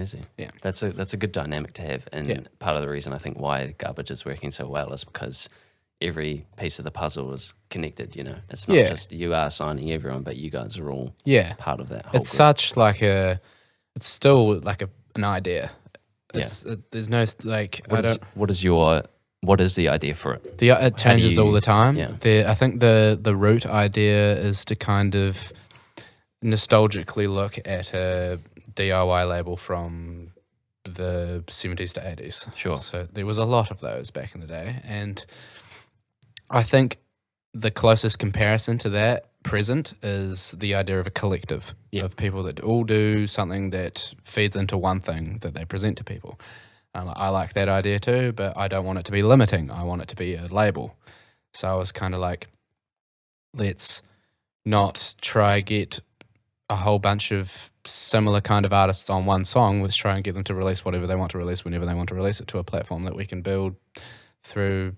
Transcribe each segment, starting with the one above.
Easy. Yeah. That's a good dynamic to have, and part of the reason I think why Garbage is working so well is because every piece of the puzzle is connected. It's not just you are signing everyone, but you guys are all part of that whole It's group. such like it's still like an idea. There's no like what is the idea for it? It changes all the time. Yeah. I think the root idea is to kind of nostalgically look at a DIY label from the 70s to 80s. Sure. So there was a lot of those back in the day, and I think the closest comparison to that present is the idea of a collective of people that all do something that feeds into one thing that they present to people. I like that idea too, but I don't want it to be limiting. I want it to be a label. So I was kind of like, let's not try get a whole bunch of similar kind of artists on one song. Let's try and get them to release whatever they want to release whenever they want to release it to a platform that we can build through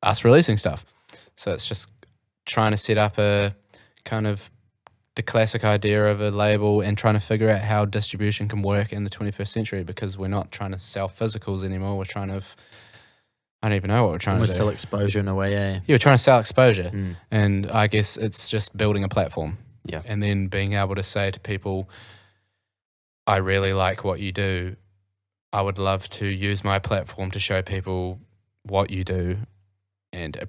us releasing stuff. So it's just trying to set up a kind of the classic idea of a label and trying to figure out how distribution can work in the 21st century, because we're not trying to sell physicals anymore. We're trying to, I don't even know what we're trying to do. Sell exposure in a way, Yeah, we're trying to sell exposure. And I guess it's just building a platform. Yeah. And then being able to say to people, I really like what you do. I would love to use my platform to show people what you do and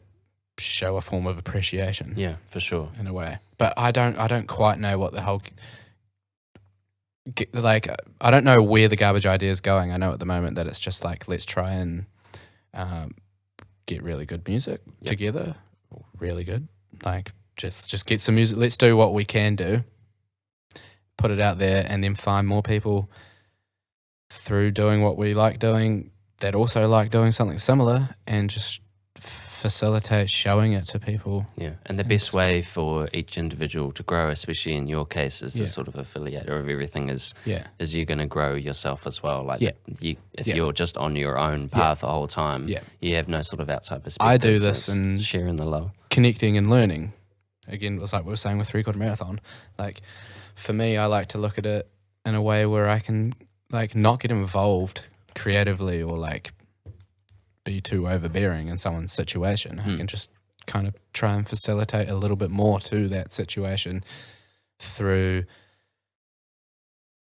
show a form of appreciation. Yeah, for sure. In a way. But I don't quite know what the whole like I don't know where the Garbage idea is going. I know at the moment that it's just like, let's try and get really good music together. Really good. Like just get some music. Let's do what we can do. Put it out there and then find more people through doing what we like doing that also like doing something similar, and just facilitate showing it to people. Yeah, and the best way for each individual to grow, especially in your case, as the sort of affiliator of everything, is you're going to grow yourself as well. Like if you're just on your own path the whole time, you have no sort of outside perspective. I do this and sharing the love, connecting and learning. Again, it's like we were saying with 3/4 Marathon. Like for me, I like to look at it in a way where I can like not get involved creatively or like be too overbearing in someone's situation. I can just kind of try and facilitate a little bit more to that situation through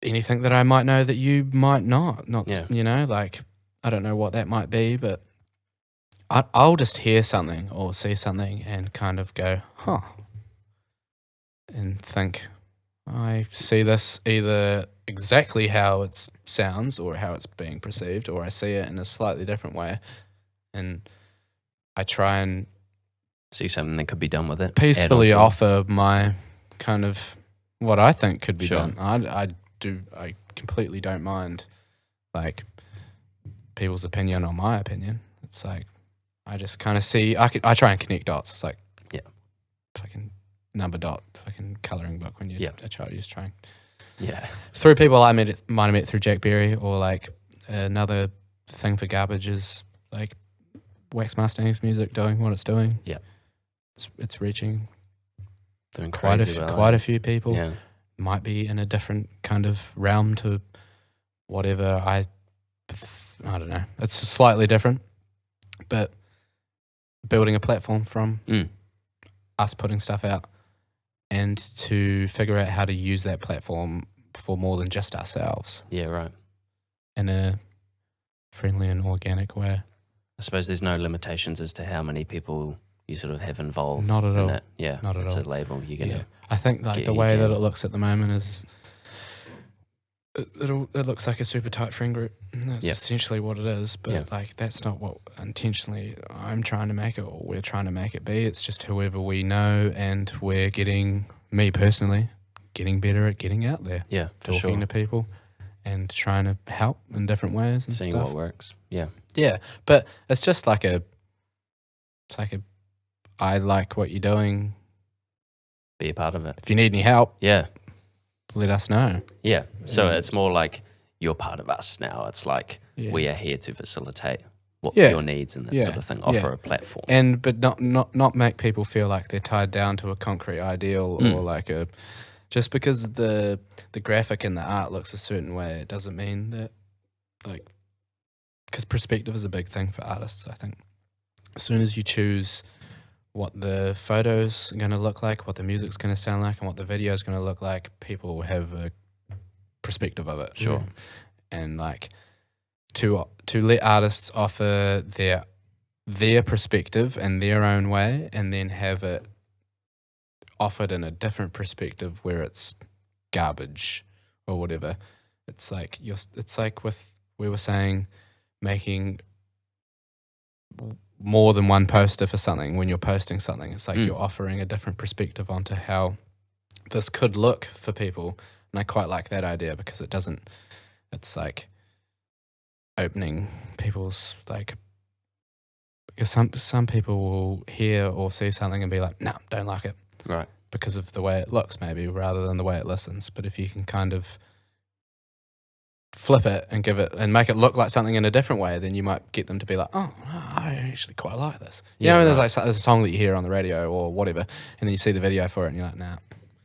anything that I might know that you might not, you know, like, I don't know what that might be, but I'll just hear something or see something and kind of go, huh, and think, I see this either exactly how it sounds or how it's being perceived, or I see it in a slightly different way, and I try and see something that could be done with it, peacefully offer my kind of what I think could be done. I completely don't mind like people's opinion or my opinion. It's like I just kind of see I try and connect dots. It's like fucking number dot, fucking colouring book when you're a child. You're just trying. Yeah. Through people I might have met through Jack Berry, or like another thing for Garbage is like Wax Mustang's music doing what it's doing. Yeah. It's reaching quite a few people. Yeah. Might be in a different kind of realm to whatever I don't know. It's slightly different, but building a platform from us putting stuff out, and to figure out how to use that platform for more than just ourselves. Yeah, right. In a friendly and organic way. I suppose there's no limitations as to how many people you sort of have involved. Not at all. That. Yeah, not at it's all. It's a label you're going to. I think like the way that it looks at the moment is it looks like a super tight friend group. That's essentially what it is. But like that's not what intentionally I'm trying to make it, or we're trying to make it be. It's just whoever we know, and we're getting, me personally, getting better at getting out there. Yeah, for talking to people and trying to help in different ways and seeing stuff. what works. Yeah. Yeah, but it's just like I like what you're doing. Be a part of it. If you need any help, let us know. Yeah. So it's more like you're part of us now. It's like we are here to facilitate what your needs and that sort of thing. Offer a platform. But not make people feel like they're tied down to a concrete ideal or like a just because the graphic and the art looks a certain way, it doesn't mean that, like, because perspective is a big thing for artists, I think. As soon as you choose what the photos are going to look like, what the music's going to sound like, and what the video is going to look like, people will have a perspective of it. Sure. And like to let artists offer their perspective and their own way, and then have it offered in a different perspective where it's garbage or whatever. It's like with, we were saying, making more than one poster for something. When you're posting something, it's like you're offering a different perspective onto how this could look for people. And I quite like that idea, because it's like opening people's, like, because some people will hear or see something and be like, no, don't like it. Right. Because of the way it looks, maybe, rather than the way it listens. But if you can kind of flip it and give it and make it look like something in a different way, then you might get them to be like, oh, I actually quite like this. You know, there's a song that you hear on the radio or whatever, and then you see the video for it and you're like, nah.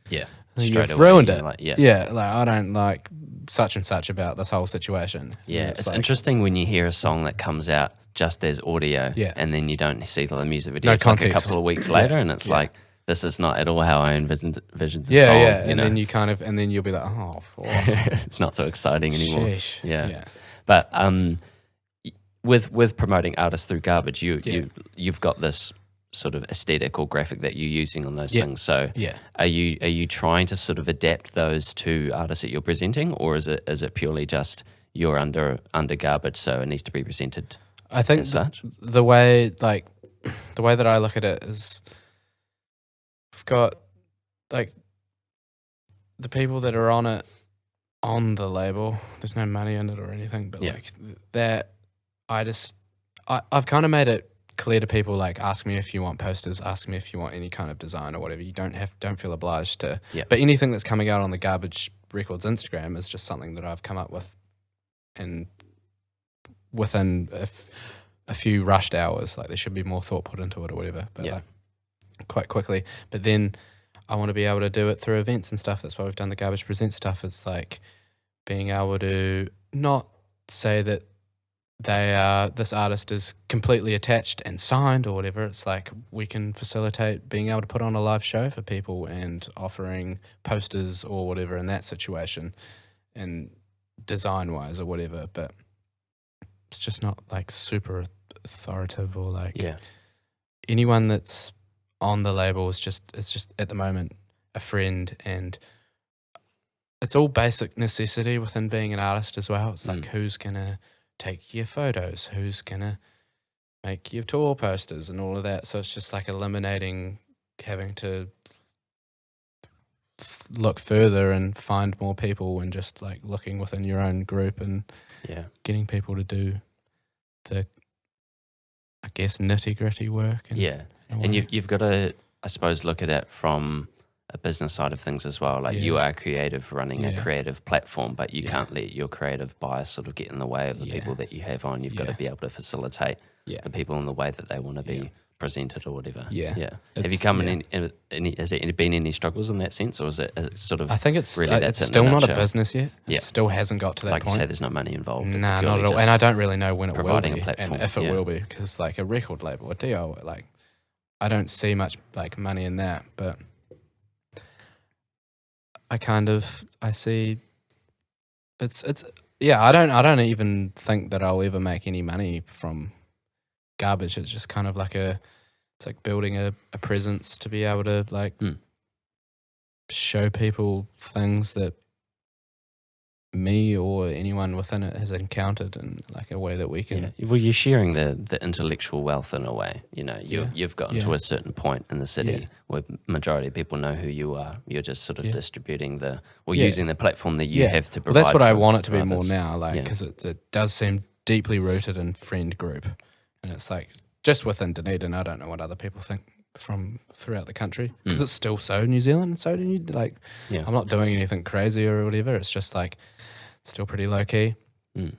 Yeah. You've ruined it. Like, like, I don't like such and such about this whole situation. Yeah, it's like, interesting when you hear a song that comes out just as audio, and then you don't see the music video. No it's context. Like a couple of weeks later, and it's like, this is not at all how I envisioned the song. And then you kind of, and then you'll be like, oh, it's not so exciting anymore. Sheesh. Yeah. But with promoting artists through garbage, you've got this sort of aesthetic or graphic that you're using on those things. So are you trying to sort of adapt those to artists that you're presenting, or is it purely just you're under garbage, so it needs to be presented? I think as such? The way that I look at it is, I've got like the people that are on the label, there's no money in it or anything, but like that, I've kind of made it clear to people, like, ask me if you want posters, ask me if you want any kind of design or whatever. You don't feel obliged to. But anything that's coming out on the Garbage Records Instagram is just something that I've come up with, and within a few rushed hours. Like, there should be more thought put into it or whatever, but like, quite quickly. But then I want to be able to do it through events and stuff. That's why we've done the Garbage Present stuff. It's like being able to not say that this artist is completely attached and signed or whatever. It's like we can facilitate being able to put on a live show for people and offering posters or whatever in that situation, and design-wise or whatever. But it's just not like super authoritative or like anyone that's on the label is just at the moment a friend, and it's all basic necessity within being an artist as well. It's like who's gonna take your photos, who's gonna make your tour posters and all of that. So it's just like eliminating having to look further and find more people, and just like looking within your own group and getting people to do the, I guess, nitty-gritty work. And you've got to, I suppose, look at it from a business side of things as well. Like, you are creative running a creative platform, but you can't let your creative bias sort of get in the way of the people that you have on. You've got to be able to facilitate the people in the way that they want to be presented or whatever. Have you come in any, has there been any struggles in that sense, or is it sort of, I think it's really it's still not a business yet. It still hasn't got to that point. Like you say, there's no money involved. Nah, not at all. And I don't really know when it will be, a platform. and if it will be, because like a record label, a deal, like I don't see much like money in that, but I see it's I don't even think that I'll ever make any money from garbage. It's just kind of like it's like building a presence to be able to like show people things that me or anyone within it has encountered in like a way that we can. Well, you're sharing the intellectual wealth in a way. You know, you've gotten to a certain point in the city where majority of people know who you are. You're just sort of distributing using the platform that you have to provide. Well, that's what I want it to be more now, like, because it does seem deeply rooted in friend group, and it's like just within Dunedin. I don't know what other people think from throughout the country, because it's still so New Zealand and so like I'm not doing anything crazy or whatever. It's just like still pretty low key. When